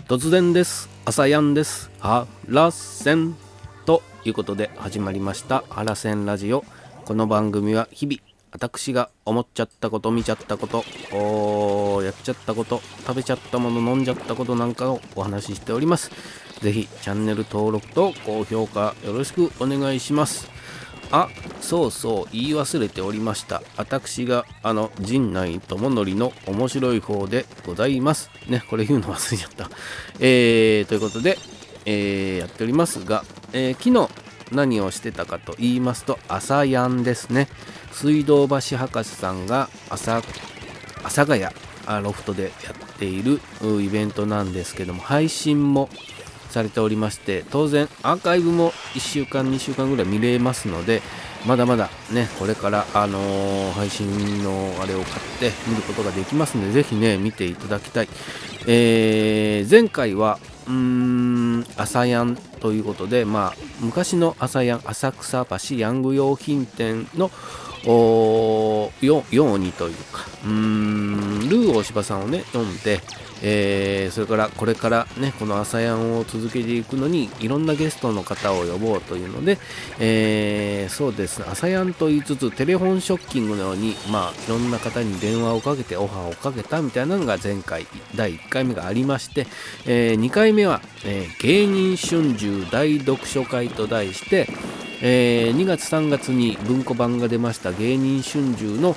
突然です。朝やんです。ハラセンということで始まりましたハラセンラジオ。この番組は日々私が思っちゃったこと、見ちゃったこと、やっちゃったこと、食べちゃったもの、飲んじゃったことなんかをお話ししております。ぜひチャンネル登録と高評価よろしくお願いします。そうそう言い忘れておりました。私が陣内智則の面白い方でございますね。これ言うの忘れちゃった。ということで、やっておりますが、昨日何をしてたかと言いますと、朝やんですね。水道橋博士さんが阿佐ヶ谷ロフトでやっているイベントなんですけども、配信もされておりまして、当然アーカイブも1週間2週間ぐらい見れますので、まだまだねこれから配信のあれを買って見ることができますので、ぜひね見ていただきたい。前回は朝やんということで、昔の朝やん、浅草橋ヤング用品店のようにというか、ルー大柴さんをね読んで、それからこれからねこの朝やんを続けていくのにいろんなゲストの方を呼ぼうというので、そうですね、朝やんと言いつつテレフォンショッキングのようにいろんな方に電話をかけてオファーをかけたみたいなのが前回第1回目がありまして、2回目は、芸人春秋大読書会と題して、2月3月に文庫版が出ました芸人春秋の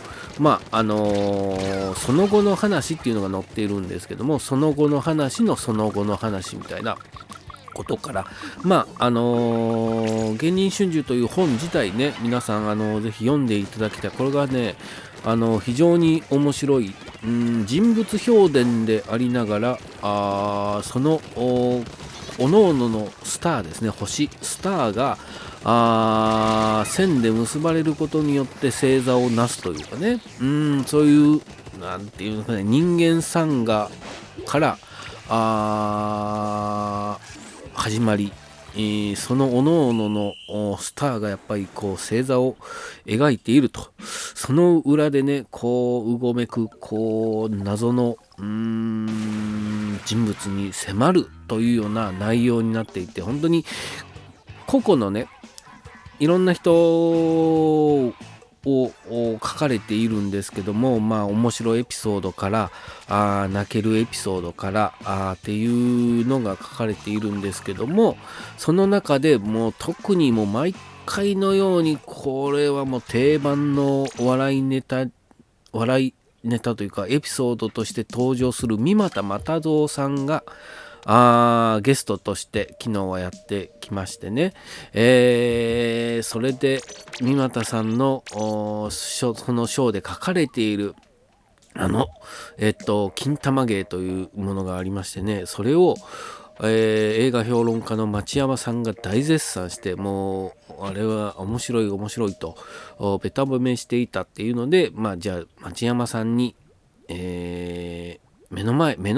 その後の話っていうのが載っているんですけども、その後の話のその後の話みたいなことから、芸人春秋という本自体ね、皆さんぜひ読んでいただきたい。これがね非常に面白い人物評伝でありながら、そのおのおののスターですね、星スターが線で結ばれることによって星座をなすというかね、そういうなんていうのかね、人間参加から始まり、その各々のスターがやっぱりこう星座を描いていると、その裏でねこううごめくこう謎の人物に迫るというような内容になっていて、本当に個々のねいろんな人を書かれているんですけども、面白いエピソードから泣けるエピソードからっていうのが書かれているんですけども、その中でもう特にもう毎回のようにこれはもう定番の笑いネタというかエピソードとして登場する三股又蔵さんがゲストとして昨日はやってきましてね、それで三股さんのそのショーで書かれている金玉芸というものがありましてね、それを映画評論家の町山さんが大絶賛して、もうあれは面白いとベタ褒めしていたっていうので、じゃあ町山さんに、目の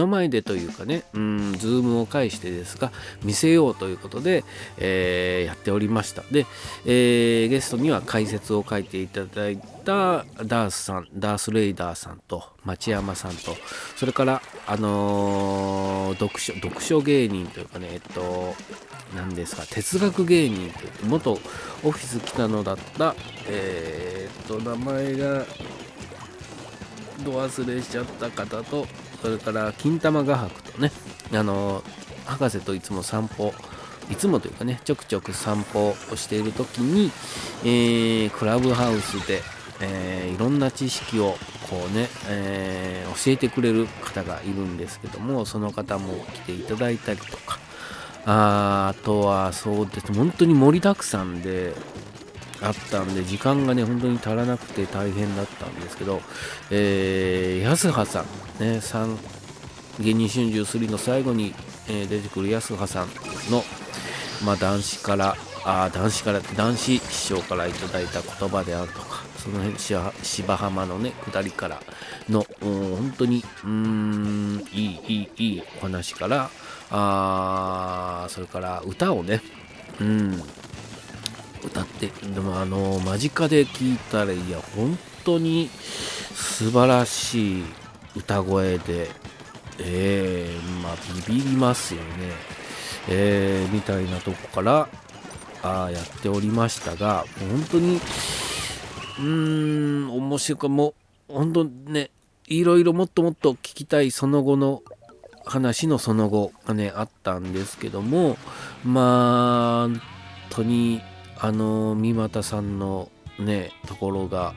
前でというかね、ズームを介してですが見せようということで、やっておりました。で、ゲストには解説を書いていただいたダースレイダーさんと町山さんと、それから読書芸人というかね、何ですか、哲学芸人という元オフィス北野だった名前がど忘れしちゃった方と、それから金玉画伯とね、博士といつもというかねちょくちょく散歩をしている時に、クラブハウスで、いろんな知識をこうね、教えてくれる方がいるんですけども、その方も来ていただいたりとか、あとはそうです、本当に盛りだくさんであったんで時間がね本当に足らなくて大変だったんですけど、安葉さんね、芸人春秋3の最後に、出てくる安葉さんの、男子師匠からいただいた言葉であるとか、その辺芝浜のね下りからの本当にいいお話から、それから歌をね歌って、でも間近で聞いたら、いや本当に素晴らしい歌声で、ビビりますよね、みたいなとこからやっておりましたが、本当に面白く、もう本当ね、いろいろもっともっと聞きたいその後の話のその後がねあったんですけども、本当に三股さんのねところが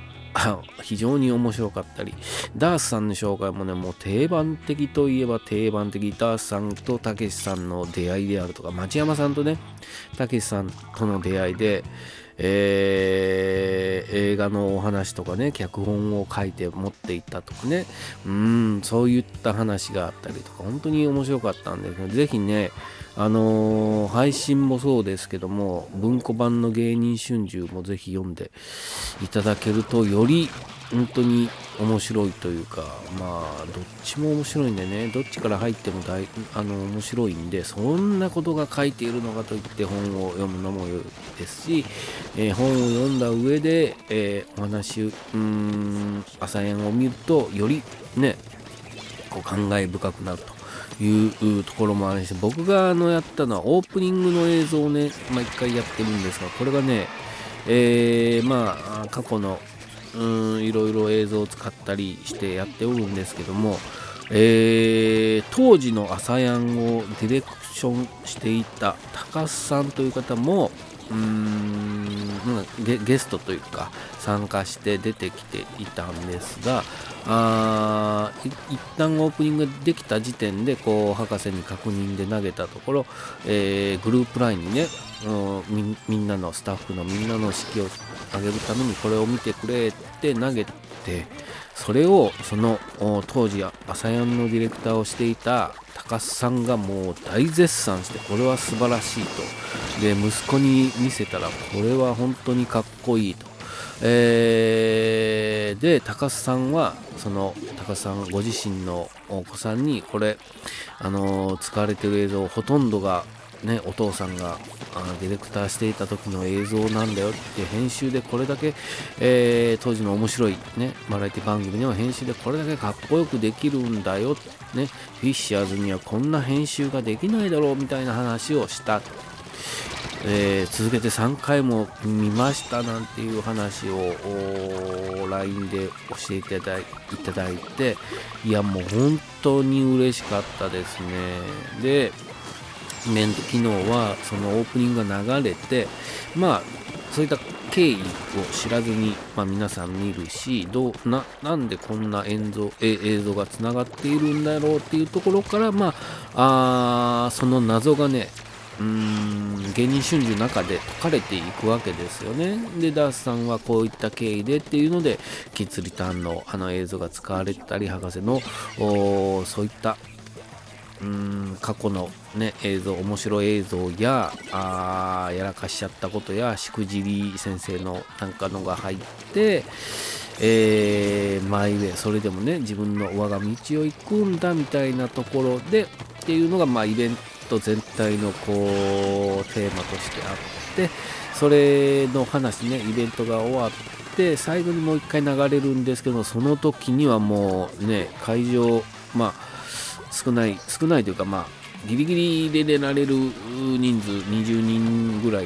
非常に面白かったり、ダースさんの紹介もね、もう定番的といえば定番的、ダースさんとたけしさんの出会いであるとか、町山さんとねたけしさんとの出会いで、映画のお話とかね、脚本を書いて持っていったとかね、そういった話があったりとか、本当に面白かったんで、ぜひね、配信もそうですけども、文庫版の芸人春秋もぜひ読んでいただけると、より本当に面白いというか、どっちも面白いんでね、どっちから入っても面白いんで、そんなことが書いているのかといって本を読むのも良いですし、本を読んだ上で、お話朝やんを見るとよりねこう感慨深くなるというところもあるし、僕がやったのはオープニングの映像をね毎回やってるんですが、これがね、過去のいろいろ映像を使ったりしてやっておるんですけども、当時の朝やんをディレクションしていた高須さんという方もゲストというか参加して出てきていたんですが、一旦オープニングができた時点でこう博士に確認で投げたところ、グループラインにね、みんなのスタッフのみんなの士気を上げるためにこれを見てくれって投げて、それをその当時朝やんのディレクターをしていた高須さんがもう大絶賛して、これは素晴らしいと。で息子に見せたらこれは本当にかっこいいと。で高須さんはその高須さんご自身のお子さんにこれ使われている映像ほとんどがね、お父さんがディレクターしていた時の映像なんだよって、編集でこれだけ、当時の面白いねバラエティ番組では編集でこれだけかっこよくできるんだよね、フィッシャーズにはこんな編集ができないだろうみたいな話をした。続けて3回も見ましたなんていう話を LINE で教えていただいて、いやもう本当に嬉しかったですね。で昨日はそのオープニングが流れて、そういった経緯を知らずに、皆さん見るし、なんでこんな映像がつながっているんだろうっていうところから、その謎がね芸人春秋の中で解かれていくわけですよね。でダースさんはこういった経緯でっていうのでキッズリターンの映像が使われてたり、博士のそういった過去のね映像、面白い映像ややらかしちゃったことやしくじり先生のなんかのが入って、マイウェイ、それでもね自分の我が道を行くんだみたいなところでっていうのがイベント全体のこうテーマとしてあって、それの話ね、イベントが終わって最後にもう一回流れるんですけど、その時にはもうね会場少ないというかギリギリで出られる人数20人ぐらい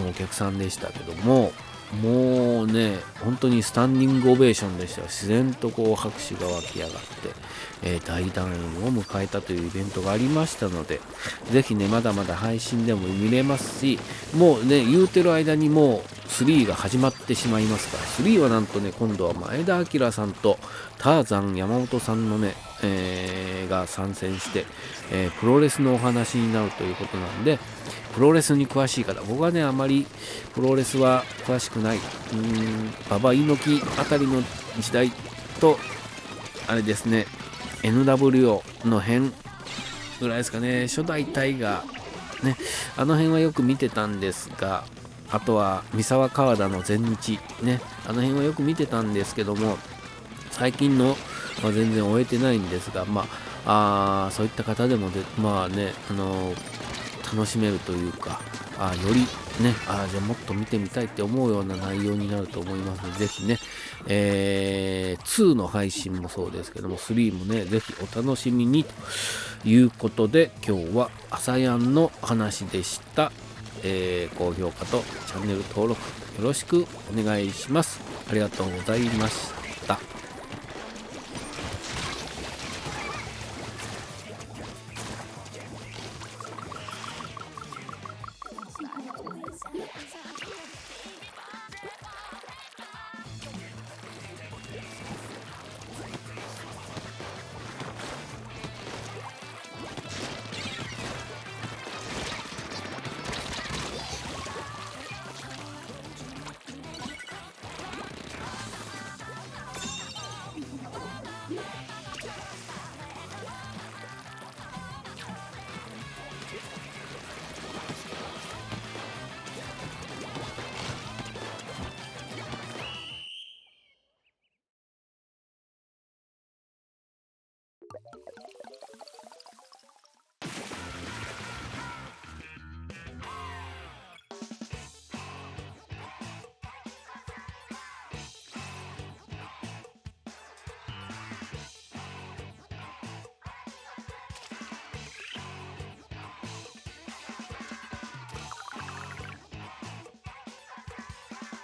のお客さんでしたけども、もうね本当にスタンディングオベーションでした。自然とこう拍手が湧き上がって、大団円を迎えたというイベントがありましたので、ぜひねまだまだ配信でも見れますし、もうね言うてる間にもう3が始まってしまいますから、3はなんとね今度は前田明さんとターザン山本さんのね、が参戦して、プロレスのお話になるということなんで、プロレスに詳しい方、僕はねあまりプロレスは詳しくない、馬場猪木あたりの時代とあれですね NWO の辺ぐらいですかね、初代タイガーね、あの辺はよく見てたんですが、あとは三沢川田の全日ね、あの辺はよく見てたんですけども、最近の全然終えてないんですが、そういった方でも楽しめるというか、よりねじゃあもっと見てみたいって思うような内容になると思いますので、ぜひね2の配信もそうですけども、3もね、ぜひお楽しみにということで、今日は朝やんの話でした。高評価とチャンネル登録よろしくお願いします。ありがとうございました。